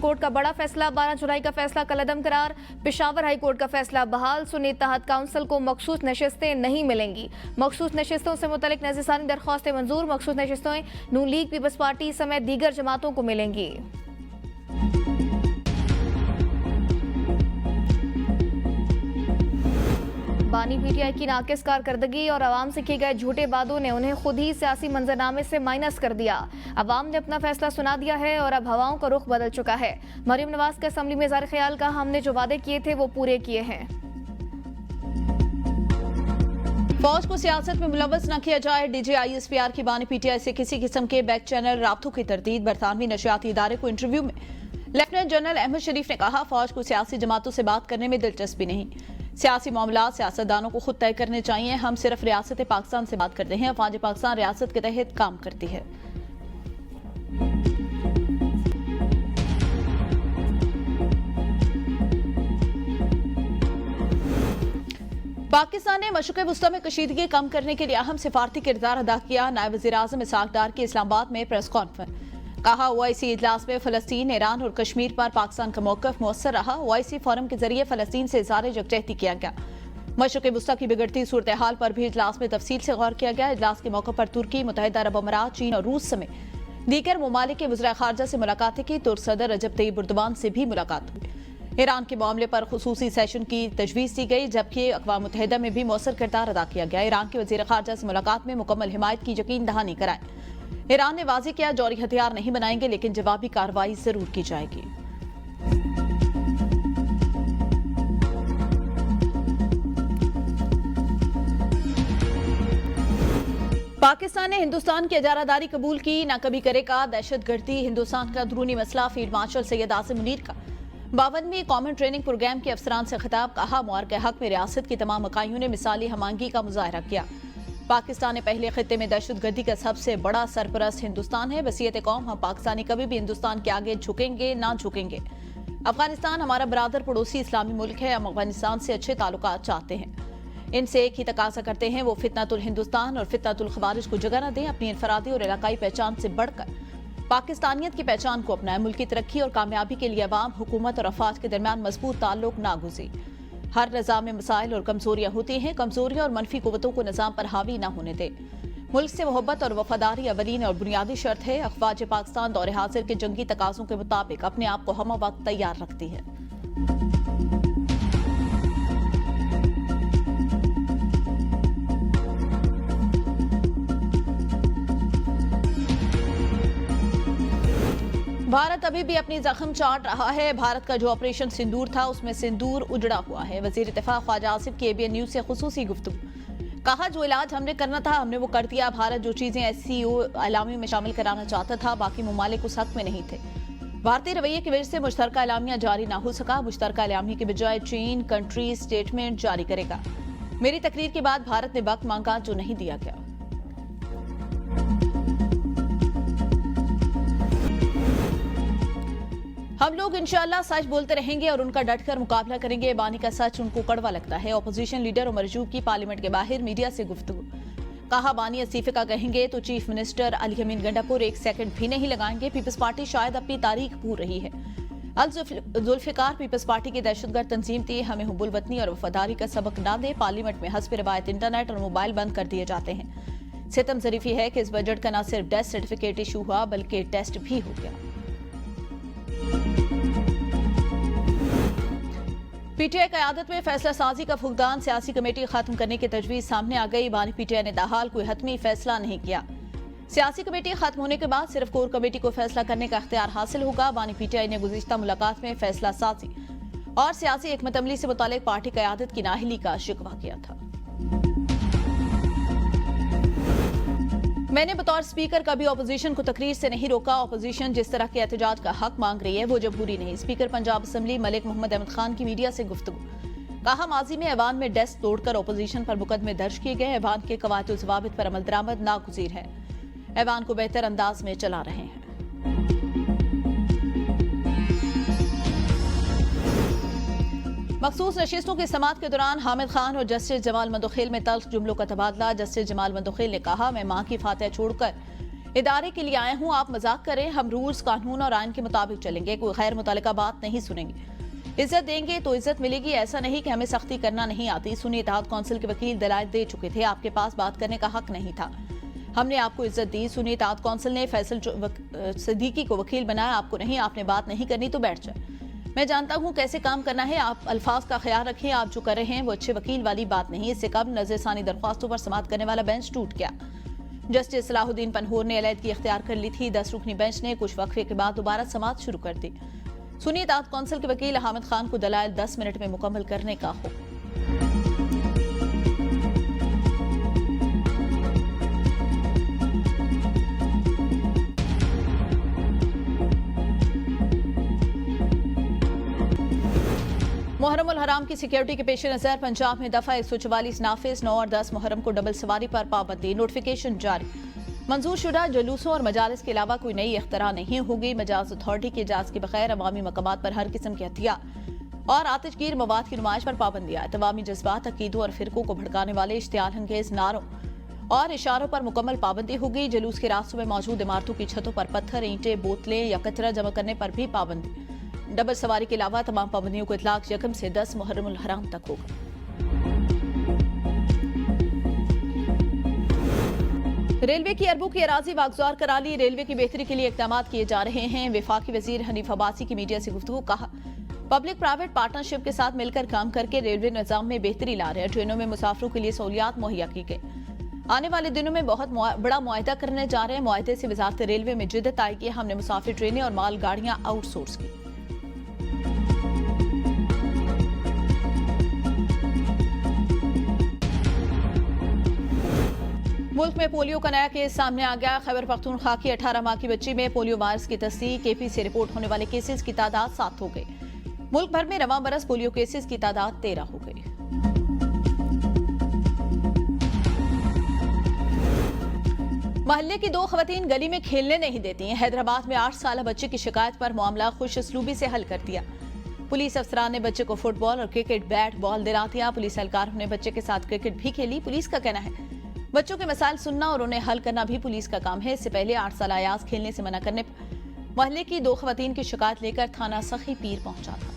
Court का बड़ा फैसला, 12 जुलाई का फैसला कलअदम करार। पेशावर हाई कोर्ट का फैसला बहाल, सुन्नी इत्तेहाद काउंसिल को मखसूस नशिस्तें नहीं मिलेंगी। मखसूस नशिस्तों से मुतल्लिक नज़रसानी दरख्वास्तें मंजूर, मखसूस नशिस्तें नून लीग, पीपल्स पार्टी समेत दीगर जमातों को मिलेंगी। बानी पीटीआई की नाकिस कारकर्दगी और अवाम से किए गए झूठे वादों ने उन्हें खुद ही सियासी मंजरनामे से माइनस कर दिया। अवाम ने अपना फैसला सुना दिया है और अब हवाओं का रुख बदल चुका है। मरियम नवाज का असम्बली में इज़हार ख्याल का, हमने जो वादे किए थे वो पूरे किए हैं। फौज को सियासत में मुलव्वस न किया जाए, DGISPR की बानी पीटीआई से किसी किस्म के बैक चैनल राब्तों की तरदीद। बरतानवी नशियाती इदारे को इंटरव्यू में लेफ्टिनेंट जनरल अहमद शरीफ ने कहा, फौज को सियासी जमातों से बात करने में दिलचस्पी नहीं। सियासी मामला सियासतदानों को खुद तय करने चाहिए। हम सिर्फ रियासत पाकिस्तान से बात करते हैं। अफवाज पाकिस्तान रियासत के तहत काम करती है। पाकिस्तान ने मशरिक़ वुस्ता में कशीदगी कम करने के लिए अहम सिफारती किरदार अदा किया। नायब वज़ीर-ए-आज़म इसहाक डार की इस्लामाबाद में प्रेस कॉन्फ्रेंस। कहा, OIC इजलास में फलस्तीन, ईरान और कश्मीर पर पाकिस्तान का मौक़िफ़ मुअस्सर रहा। OIC फोरम के जरिए फलस्तीन से इज़हार यकजहती किया गया। मशरिक़ वुस्ता की बिगड़ती सूरत हाल पर भी इजलास में तफसील से गौर किया गया। इजलास के मौके पर तुर्की, मुत्तहिदा अरब अमारात, चीन और रूस समेत दीगर ममालिक के वज़ीर ख़ारजा से मुलाकातें की। तुर्क सदर रजब तय्यिब एर्दोग़ान से भी मुलाकात हुई। ईरान के मामले पर खुसूसी सेशन की तजवीज़ दी गई, जबकि अक़वाम मुत्तहिदा में भी मौसर किरदार अदा किया गया। ईरान के वज़ीर ख़ारजा से मुलाकात में मुकम्मल हिमायत की यकीन दहानी कराई। ईरान ने वाज़ेह किया, जौहरी हथियार नहीं बनाएंगे, लेकिन जवाबी कार्रवाई जरूर की जाएगी। पाकिस्तान ने हिंदुस्तान की इजारादारी कबूल की, ना कभी करेगा। दहशतगर्दी हिंदुस्तान का अंदरूनी मसला। फील्ड मार्शल सैयद आसिम मुनीर का 52वीं कॉमन ट्रेनिंग प्रोग्राम के अफसरान से खिताब। कहा, मुआर के हक में रियासत की तमाम इकाइयों ने मिसाली हमआहंगी का मुजाहरा किया। पाकिस्तान ने पहले खित्ते में दहशतगर्दी का सबसे बड़ा सरपरस्त हिंदुस्तान है। वसीयत कौम, हम पाकिस्तानी कभी भी हिंदुस्तान के आगे झुकेंगे ना झुकेंगे। अफगानिस्तान हमारा बरादर पड़ोसी इस्लामी मुल्क है। हम अफगानिस्तान से अच्छे ताल्लुकात चाहते हैं। इनसे एक ही तकाजा करते हैं, वो फितनतुल हिंदुस्तान और फितनतुल खवारिज को जगह न दें। अपनी इनफरादी और इलाकाई पहचान से बढ़कर पाकिस्तानियत की पहचान को अपनाएं। मुल्क की तरक्की और कामयाबी के लिए अवाम, हुकूमत और अफवाज के दरमियान मजबूत ताल्लुक नागुज़ीर। हर निज़ाम में मसाइल और कमजोरियां होती हैं। कमजोरियां और मनफी कुव्वतों को निज़ाम पर हावी न होने दें। मुल्क से मोहब्बत और वफादारी अवलीन और बुनियादी शर्त है। अफवाज पाकिस्तान दौरे हाजिर के जंगी तकाज़ों के मुताबिक अपने आप को हम वक्त तैयार रखती है। भारत अभी भी अपनी जख्म चाट रहा है। भारत का जो ऑपरेशन सिंदूर था, उसमें सिंदूर उजड़ा हुआ है। वजीर इत्तेफाक ख्वाजा आसिफ की ABN न्यूज से खुसूसी गुफ्तगू। कहा, जो इलाज हमने करना था हमने वो कर दिया। भारत जो चीजें SCO एलामी में शामिल कराना चाहता था, बाकी ममालिक उस हक में नहीं थे। भारतीय रवैये की वजह से मुश्तरका एलामिया जारी ना हो सका। मुश्तरका एलामी के बजाय चीन कंट्री स्टेटमेंट जारी करेगा। मेरी तकरीर के बाद भारत ने वक्त मांगा जो नहीं दिया गया। हम लोग इंशाअल्लाह सच बोलते रहेंगे और उनका डटकर मुकाबला करेंगे। बानी का सच उनको कड़वा लगता है। अपोजिशन लीडर उमर अयूब की पार्लियामेंट के बाहर मीडिया से गुफ्तगू। कहा, बानी इस्तीफे का कहेंगे तो चीफ मिनिस्टर अली अमीन गंडापुर एक सेकंड भी नहीं लगाएंगे। पीपल्स पार्टी शायद अपनी तारीख भूल रही है। जुल्फिकार पीपल्स पार्टी की दहशतगर्द तंजीम थी। हमें हुब्बुल वतनी और वफादारी का सबक ना दे। पार्लियामेंट में हस्ब रिवायत इंटरनेट और मोबाइल बंद कर दिए जाते हैं। सितम ज़रीफी है कि इस बजट का न सिर्फ डेथ सर्टिफिकेट इशू हुआ बल्कि टेस्ट भी हो गया। PTI क़यादत में फैसला साजी का फुकदान। सियासी कमेटी खत्म करने की तजवीज़ सामने आ गई। बानी PTI ने दाहाल कोई हतमी फैसला नहीं किया। सियासी कमेटी खत्म होने के बाद सिर्फ कोर कमेटी को फैसला करने का इख्तियार हासिल होगा। बानी PTI ने गुज़िश्ता मुलाकात में फैसला साजी और सियासी हिकमत अमली से मुतालिक पार्टी क़यादत की नाअहली का शिकवा किया था। मैंने बतौर स्पीकर कभी अपोजिशन को तकरीर से नहीं रोका। अपोजिशन जिस तरह के एहतजाज का हक मांग रही है वो जमहूरी नहीं। स्पीकर पंजाब असम्बली मलिक मोहम्मद अहमद खान की मीडिया से गुफ्तगू। कहा, माजी में ऐवान में डेस्क तोड़कर अपोजिशन पर मुकदमे दर्ज किए गए। ऐवान के कवायद ज़वाबित पर अमल दरामद नागुज़ीर है। ऐवान को बेहतर अंदाज में चला रहे हैं। मखसूस नशिस्तों की समात के दौरान हामिद खान और जस्टिस जमाल मंदोखेल में तल्ख जुमलों का तबादला। जस्टिस जमाल मंदोखेल ने कहा, मैं मां की फातिहा छोड़कर इदारे के लिए आए हूं, आप मजाक करें, हम रूल्स कानून और आइन के मुताबिक चलेंगे, कोई गैर मुतल्लिका बात नहीं सुनेंगे। इज्जत देंगे तो इज्जत मिलेगी, ऐसा नहीं कि हमें सख्ती करना नहीं आती। सुनिए, इत्तेहाद कौंसिल के वकील दलाइल दे चुके थे, आपके पास बात करने का हक नहीं था, हमने आपको इज्जत दी। सुनिए, इत्तेहाद कौंसिल ने फैसल सिद्दीकी को वकील बनाया, आपको नहीं, आपने बात नहीं करनी तो बैठ जाए। मैं जानता हूं कैसे काम करना है, आप अल्फाज का ख्याल रखें, आप जो कर रहे हैं वो अच्छे वकील वाली बात नहीं। इससे कब नजरसानी दरख्वास्तों पर समाअत करने वाला बेंच टूट गया। जस्टिस सलाहुद्दीन पनहोर ने अलहदगी इख्तियार कर ली थी। 10 रुकनी बेंच ने कुछ वक्फे के बाद दोबारा समाअत शुरू कर दी। सुनिए, इत्तेहाद कौंसिल के वकील हामिद खान को दलाइल 10 मिनट में मुकम्मल करने का हुक्म। मुहर्रम उल हराम की सिक्योरिटी के पेश नजर पंजाब में दफा 144 नाफिज। 9 और 10 मुहर्रम को डबल सवारी पर पाबंदी, नोटिफिकेशन जारी। मंजूर शुदा जुलूसों और मजालिस के अलावा कोई नई इख्तरा नहीं होगी। मजाज अथॉरिटी के इजाज़त के बगैर अवामी मकामात पर हर किस्म के हथियार और आतिशगीर मवाद की नुमाइश पर पाबंदी आयत। अवामी जज्बात, अकीदों और फिरकों को भड़काने वाले इश्तियाल अंगेज नारों और इशारों पर मुकम्मल पाबंदी होगी। जुलूस के रास्तों में मौजूद इमारतों की छतों पर पत्थर, ईंटें, बोतलें या कचरा जमा करने पर भी पाबंदी। डबल सवारी के अलावा तमाम पाबंदियों को इतलाक 1 से 10 मुहर्रम उल हराम तक होगा। रेलवे की अरबों की अराजी वागुजार करा ली, रेलवे की बेहतरी के लिए इकदाम किए जा रहे हैं। वफाकी वजीर हनीफ अब्बासी की मीडिया से गुफ्तगू, कहा पब्लिक प्राइवेट पार्टनरशिप के साथ मिलकर काम करके रेलवे निजाम में बेहतरी ला रहे हैं। ट्रेनों में मुसाफिरों के लिए सहूलियात मुहैया की गई। आने वाले दिनों में बहुत बड़ा मुआहदा करने जा रहे हैं। मुआहदे से वजारत रेलवे में जिद्दत आएगी। हमने मुसाफिर ट्रेनें और माल गाड़ियां आउटसोर्स की। मुल्क में पोलियो का नया केस सामने आ गया। खैबर पख्तूनख्वा की 18 माह की बच्ची में पोलियो वायरस की तस्दीक। केपी से रिपोर्ट होने वाले केसेस की तादाद 7 हो गई। मुल्क भर में रवां बरस पोलियो केसेस की तादाद 13 हो गई। महल्ले की 2 खवातीन गली में खेलने नहीं देती हैं। हैदराबाद में 8 साल बच्चे की शिकायत पर मामला खुश असलूबी से हल कर दिया। पुलिस अफसरान ने बच्चे को फुटबॉल और क्रिकेट बैट बॉल दिला दिया। पुलिस एहलकारों ने बच्चे के साथ क्रिकेट भी खेली। पुलिस का कहना है बच्चों के मसाइल सुनना और उन्हें हल करना भी पुलिस का काम है। इससे पहले 8 साल अयाज खेलने से मना करने पर महल्ले की 2 खवातीन की शिकायत लेकर थाना सखी पीर पहुंचा था।